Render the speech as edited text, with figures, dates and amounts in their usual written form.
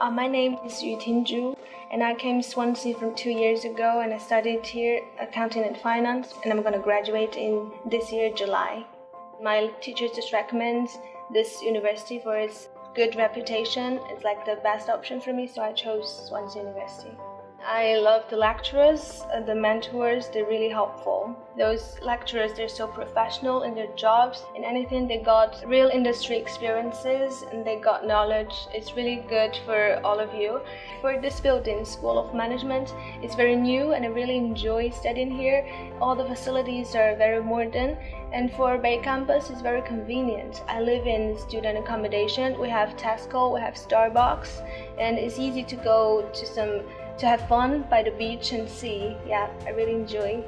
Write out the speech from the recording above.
My name is Zhu Yuting, and I came to Swansea from 2 years ago, and I studied here accounting and finance, and I'm going to graduate in this year, July. My teachers just recommend this university for its good reputation. It's like the best option for me, so I chose Swansea University. I love the lecturers, the mentors, they're really helpful. Those lecturers, they're so professional in their jobs and anything. They got real industry experiences and they got knowledge. It's really good for all of you. For this building, School of Management, it's very new and I really enjoy studying here. All the facilities are very modern, and for Bay Campus, it's very convenient. I live in student accommodation. We have Tesco, we have Starbucks, and it's easy to go to have fun by the beach and sea. Yeah, I really enjoy.